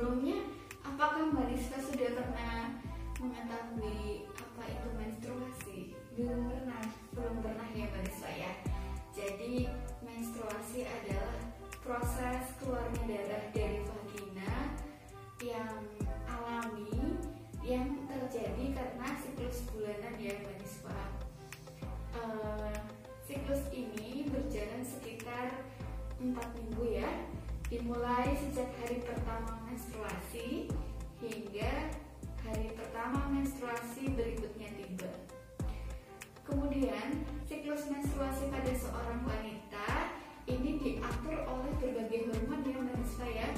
sebelumnya, apakah Mbak Nispa sudah pernah mengetahui apa itu menstruasi? Belum pernah ya Mbak Nispa ya. Jadi menstruasi adalah proses keluarnya darah dari vagina yang alami yang terjadi karena siklus bulanan ya Mbak Nispa. Siklus ini berjalan sekitar 4 minggu ya, dimulai sejak hari pertama menstruasi hingga hari pertama menstruasi berikutnya tiba. Kemudian siklus menstruasi pada seorang wanita ini diatur oleh berbagai hormon yang Mbak ya,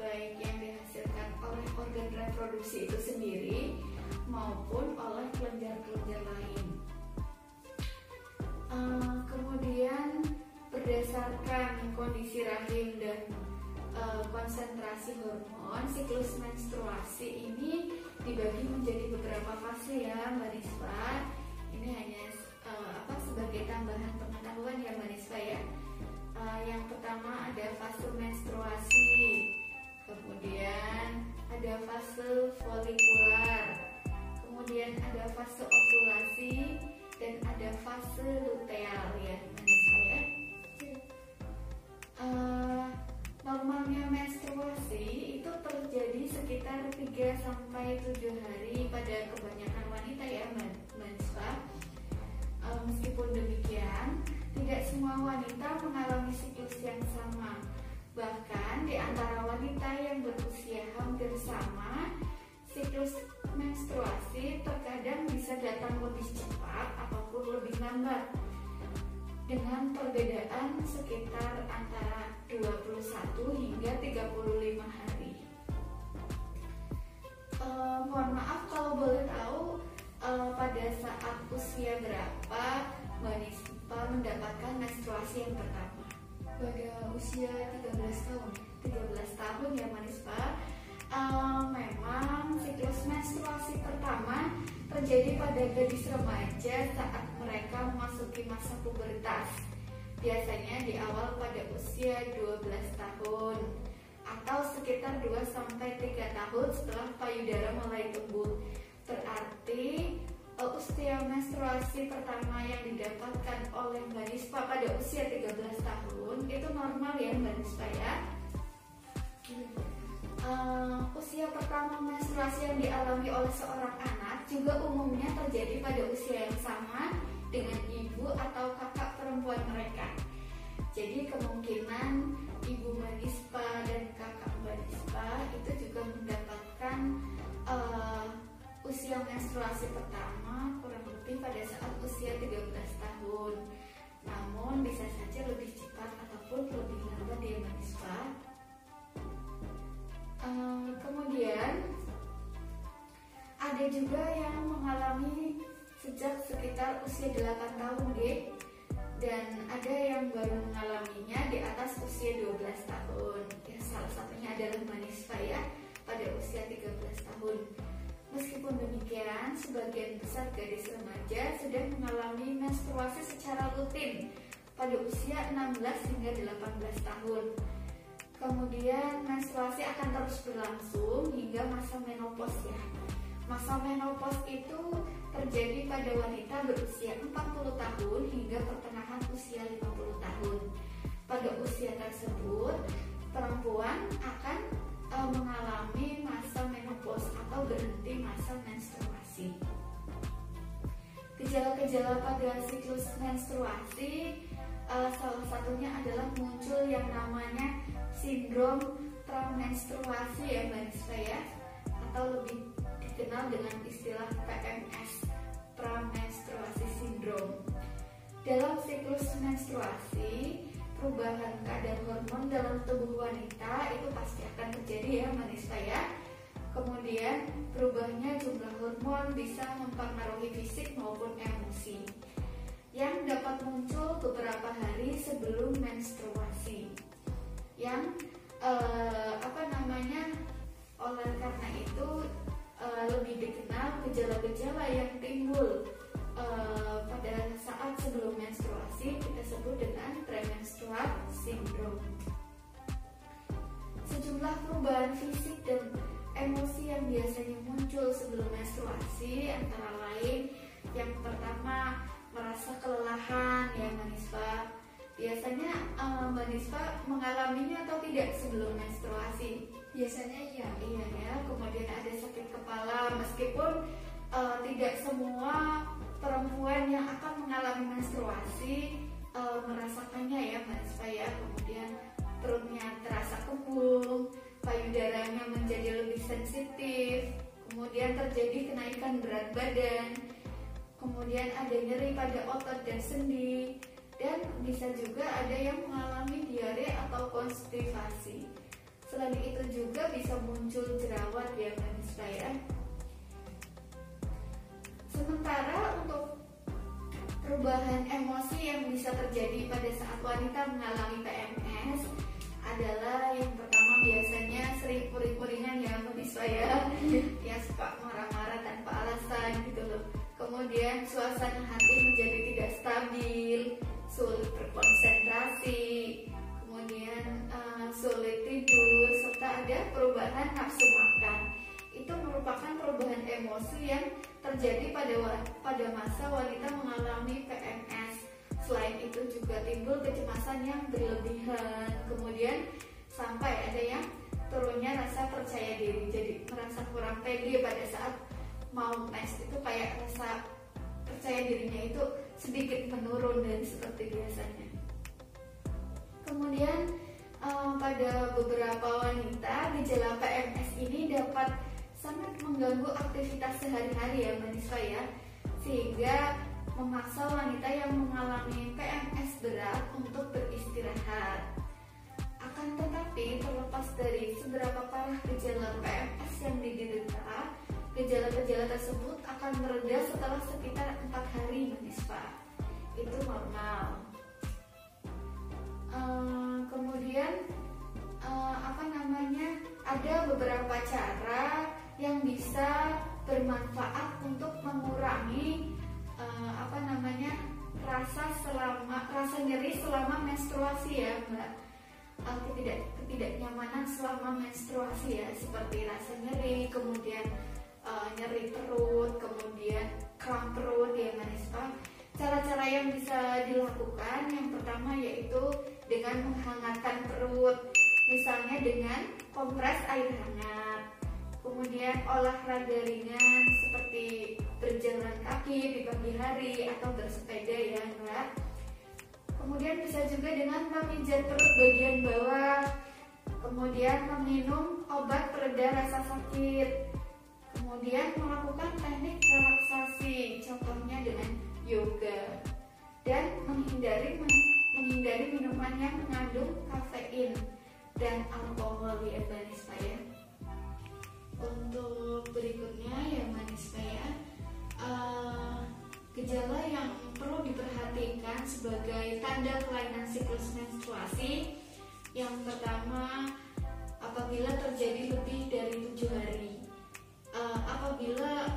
baik yang dihasilkan oleh organ reproduksi itu sendiri maupun oleh kelenjar-kelenjar lain. Kemudian berdasarkan kondisi rahim dan konsentrasi hormon, siklus menstruasi ini dibagi menjadi beberapa fase ya Mbak Nispa. Ini hanya sebagai tambahan pengetahuan ya Mbak Nispa ya. Yang pertama ada fase menstruasi, kemudian ada fase folikular, kemudian ada fase ovulasi, dan ada fase luteal ya Mbak Nispa ya. Normalnya menstruasi itu terjadi sekitar 3-7 hari pada kebanyakan wanita ya Mbak Nispa. Meskipun demikian, tidak semua wanita mengalami siklus yang sama. Bahkan di antara wanita yang berusia hampir sama, siklus menstruasi terkadang bisa datang lebih cepat ataupun lebih lambat, dengan perbedaan sekitar antara 21 hingga 35 hari. Mohon maaf kalau boleh tahu, pada saat usia berapa Mbak Nispa mendapatkan menstruasi yang pertama? Pada usia 13 tahun. 13 tahun ya Mbak Nispa. Memang siklus menstruasi pertama terjadi pada gadis remaja saat mereka memasuki masa pubertas. Biasanya di awal pada usia 12 tahun atau sekitar 2-3 tahun setelah payudara mulai tumbuh. Berarti usia menstruasi pertama yang didapatkan oleh Mbak Nispa pada usia 13 tahun itu normal ya Mbak Nispa ya. Usia pertama menstruasi yang dialami oleh seorang anak juga umumnya terjadi pada usia yang sama dengan ibu atau kakak perempuan mereka. Jadi kemungkinan ibu Mbak Nispa dan kakak Mbak Nispa itu juga mendapatkan usia menstruasi pertama kurang lebih pada saat usia 13 tahun. Namun bisa saja lebih cepat ataupun lebih lambat ya Mbak Nispa. Kemudian ada juga yang mengalami sejak sekitar usia 8 tahun deh, dan ada yang baru mengalaminya di atas usia 12 tahun. Ya, salah satunya adalah Mbak Nispa ya, pada usia 13 tahun. Meskipun demikian, sebagian besar gadis remaja sudah mengalami menstruasi secara rutin pada usia 16 hingga 18 tahun. Kemudian menstruasi akan terus berlangsung hingga masa menopause ya. Masa menopause itu terjadi pada wanita berusia 40 tahun hingga pertengahan usia 50 tahun. Pada usia tersebut, perempuan akan mengalami masa menopause atau berhenti masa menstruasi. Gejala-gejala pada siklus menstruasi salah satunya adalah muncul yang namanya sindrom premenstruasi ya Mbak Nispa ya, atau lebih dikenal dengan istilah PMS, premenstruasi syndrome. Dalam siklus menstruasi, perubahan kadar hormon dalam tubuh wanita itu pasti akan terjadi ya Mbak Nispa ya. Kemudian berubahnya jumlah hormon bisa mempengaruhi fisik maupun emosi yang dapat muncul beberapa hari sebelum menstruasi. Yang oleh karena itu lebih dikenal gejala-gejala yang timbul pada saat sebelum menstruasi kita sebut dengan premenstrual syndrome. Sejumlah perubahan fisik dan emosi yang biasanya muncul sebelum menstruasi antara lain yang pertama merasa kelelahan ya Mbak Nisfa. Biasanya Mbak Nisfa mengalaminya atau tidak sebelum menstruasi? Biasanya iya. Iya ya. Kemudian ada sakit kepala meskipun tidak semua perempuan yang akan mengalami menstruasi merasakannya ya Mbak Nisfa ya. Kemudian perutnya terasa kembung, payudaranya menjadi lebih sensitif, kemudian terjadi kenaikan berat badan, kemudian ada nyeri pada otot dan sendi, dan bisa juga ada yang mengalami diare atau konstipasi. Selain itu juga bisa muncul jerawat ya Mbak Nisfa ya. Sementara untuk perubahan emosi yang bisa terjadi pada saat wanita mengalami PMS adalah yang pertama biasanya sering uring-uringan ya Mbak Nisfa ya, yang suka marah-marah tanpa alasan gitu loh. Kemudian suasana hati menjadi tidak stabil, sulit berkonsentrasi, kemudian sulit tidur, serta ada perubahan nafsu makan. Itu merupakan perubahan emosi yang terjadi pada masa wanita mengalami PMS. Selain itu juga timbul kecemasan yang berlebihan, kemudian sampai ada yang turunnya rasa percaya diri, jadi merasa kurang pede pada saat mau mens, itu kayak rasa percaya dirinya itu sedikit menurun dari seperti biasanya. Kemudian pada beberapa wanita gejala PMS ini dapat sangat mengganggu aktivitas sehari-hari ya Mbak Nisfa ya, sehingga memaksa wanita yang mengalami PMS berat untuk beristirahat. Akan tetapi terlepas dari seberapa parah gejala PMS yang diderita, gejala-gejala tersebut akan mereda setelah sekitar 4 hari Mbak Nisfa. Itu normal. Kemudian ada beberapa cara yang bisa bermanfaat untuk mengurangi rasa nyeri selama menstruasi ya Mbak. Ketidaknyamanan selama menstruasi ya, seperti rasa nyeri, kemudian nyeri perut, kemudian kram perut ya Mbak Nisfa. Cara-cara yang bisa dilakukan yang pertama yaitu dengan menghangatkan perut, misalnya dengan kompres air hangat. Kemudian olahraga ringan seperti berjalan kaki di pagi hari atau bersepeda ya Mbak. Kemudian bisa juga dengan memijat perut bagian bawah. Kemudian meminum obat pereda rasa sakit. Kemudian melakukan teknik relaksasi, contohnya dengan yoga. Dan menghindari minuman yang mengandung kafein dan alkohol ya Mbak Nisfa ya. Untuk berikutnya ya Mbak Nisfa ya, gejala yang perlu diperhatikan sebagai tanda kelainan siklus menstruasi. Yang pertama, apabila terjadi lebih dari 7 hari. Apabila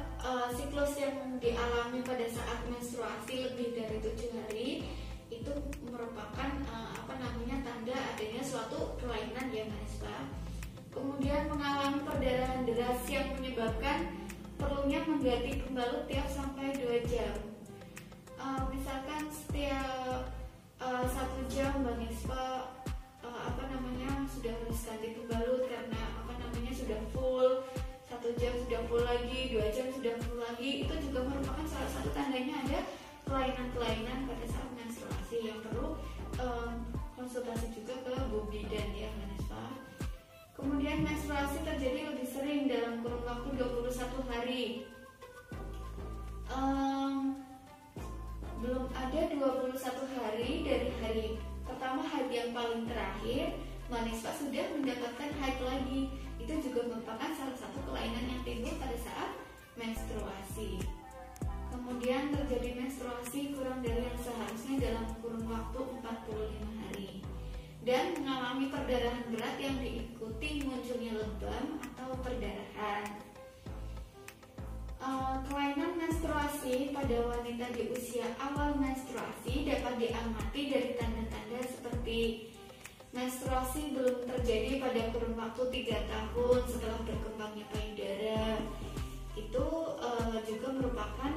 siklus yang dialami pada saat menstruasi lebih dari 7 hari, itu merupakan tanda adanya suatu kelainan ya Mbak Nisfa. Kemudian mengalami perdarahan deras yang menyebabkan perlunya mengganti pembalut tiap sampai 2 jam. Misalkan setiap 1 jam Mbak Nisfa sudah harus ganti pembalut karena sudah full. 1 jam sudah full lagi, 2 jam sudah full lagi, itu juga merupakan salah satu tandanya ada kelainan-kelainan pada saat menstruasi yang perlu konsultasi juga ke Bu Bidan ya Mbak Nisfa. Kemudian menstruasi terjadi lebih sering dalam kurun waktu 21 hari. Belum ada 21 hari dari hari pertama haid yang paling terakhir, Mbak Nisfa sudah mendapatkan haid lagi. Itu juga merupakan salah satu kelainan yang timbul pada saat menstruasi. Kemudian terjadi menstruasi kurang dari yang seharusnya dalam kurun waktu 45 hari. Dan mengalami perdarahan berat yang diikuti munculnya lebam atau perdarahan. Kelainan menstruasi pada wanita di usia awal menstruasi dapat diamati dari tanda-tanda seperti menstruasi belum terjadi pada kurun waktu 3 tahun setelah berkembangnya payudara. Itu juga merupakan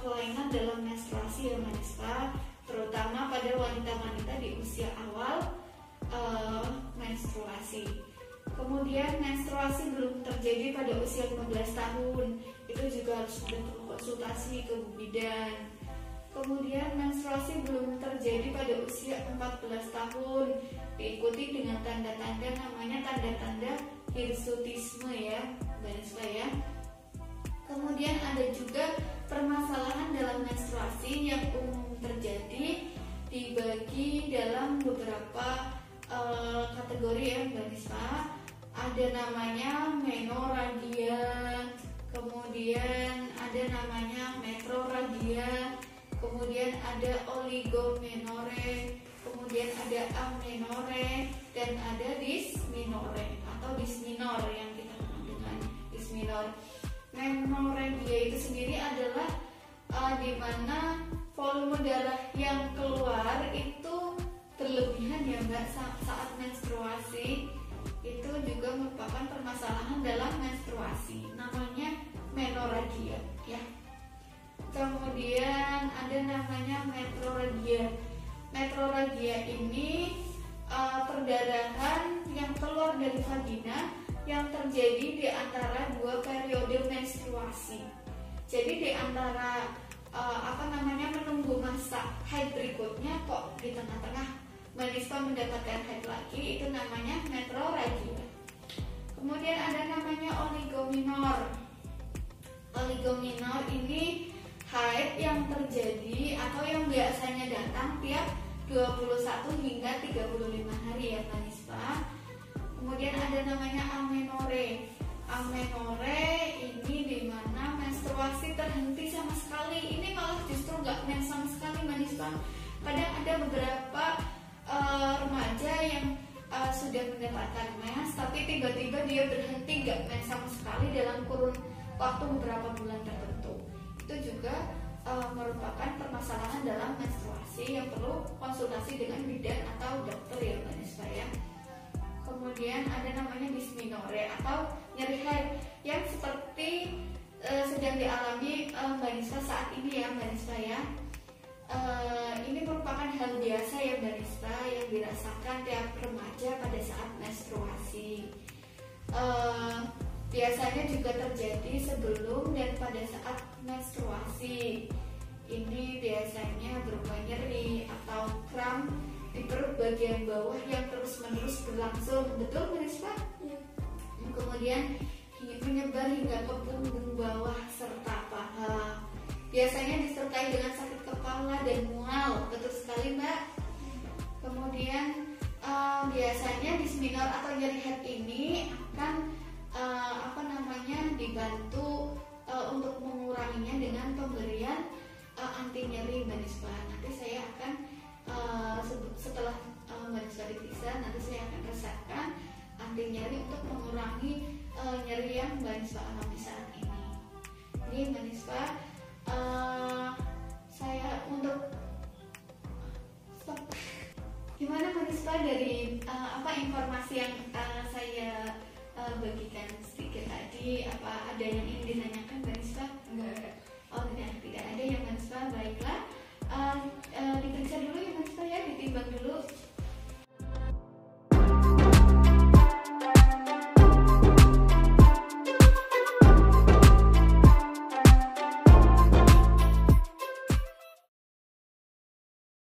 kelainan dalam menstruasi ya Manispa, terutama pada wanita-wanita di usia awal menstruasi. Kemudian menstruasi belum terjadi pada usia 15 tahun, itu juga harus berkonsultasi ke bidan. Kemudian menstruasi belum terjadi pada usia 14 tahun, diikuti dengan tanda-tanda namanya tanda-tanda hirsutisme ya, Banispa ya. Kemudian ada juga permasalahan dalam menstruasi yang umum terjadi, dibagi dalam beberapa kategori ya Banispa. Ada namanya menorragia, kemudian ada namanya metrorragia, kemudian ada oligomenore, kemudian ada amenore, dan ada dysmenore atau dysminor yang kita kenal dengan dysminor. Menorragia itu sendiri adalah di mana volume darah yang keluar itu berlebihan ya Mbak saat menstruasi. Itu juga merupakan permasalahan dalam menstruasi, namanya menorragia ya. Kemudian ada namanya metrorragia. Metrorragia ini perdarahan yang keluar dari vagina yang terjadi di antara 2 periode menstruasi. Jadi di antara menunggu masa haid berikutnya kok di tengah-tengah Manispa mendapatkan haid lagi, itu namanya metrorragia. Kemudian ada namanya oligomenor. Oligomenor ini haid yang terjadi atau yang biasanya datang tiap 21 hingga 35 hari ya Manispa. Kemudian ada namanya amenore. Amenore ini dimana menstruasi terhenti sama sekali. Ini malah justru nggak mens sama sekali Manispa. Kadang ada beberapa remaja yang sudah mendapatkan mens, tapi tiba-tiba dia berhenti nggak mens sama sekali dalam kurun waktu beberapa bulan tertentu. Itu juga merupakan permasalahan dalam menstruasi yang perlu konsultasi dengan bidan atau dokter ya Manispa ya. Kemudian ada namanya dysmenore atau nyeri haid yang seperti sedang dialami Manispa saat ini ya Manispa ya. Ini merupakan hal biasa ya Banispa yang dirasakan tiap remaja pada saat menstruasi. Biasanya juga terjadi sebelum dan pada saat menstruasi. Ini biasanya berupa nyeri atau kram di perut bagian bawah yang terus-menerus berlangsung. Betul Banispa? Ya. Kemudian menyebar hingga ke punggung bawah serta paha. Biasanya disertai dengan sakit kepala dan mual. Betul sekali Mbak. Kemudian biasanya dysmenor atau nyeri haid ini akan dibantu untuk menguranginya dengan pemberian anti nyeri Banispa. Nanti saya akan setelah Banispa diperiksa, nanti saya akan resepkan anti nyeri untuk mengurangi nyeri yang Banispa alami saat ini. Ini Banispa, saya untuk gimana Banispa dari informasi yang saya bagikan sedikit tadi, apa ada yang ingin ditanyakan Banispa? Enggak.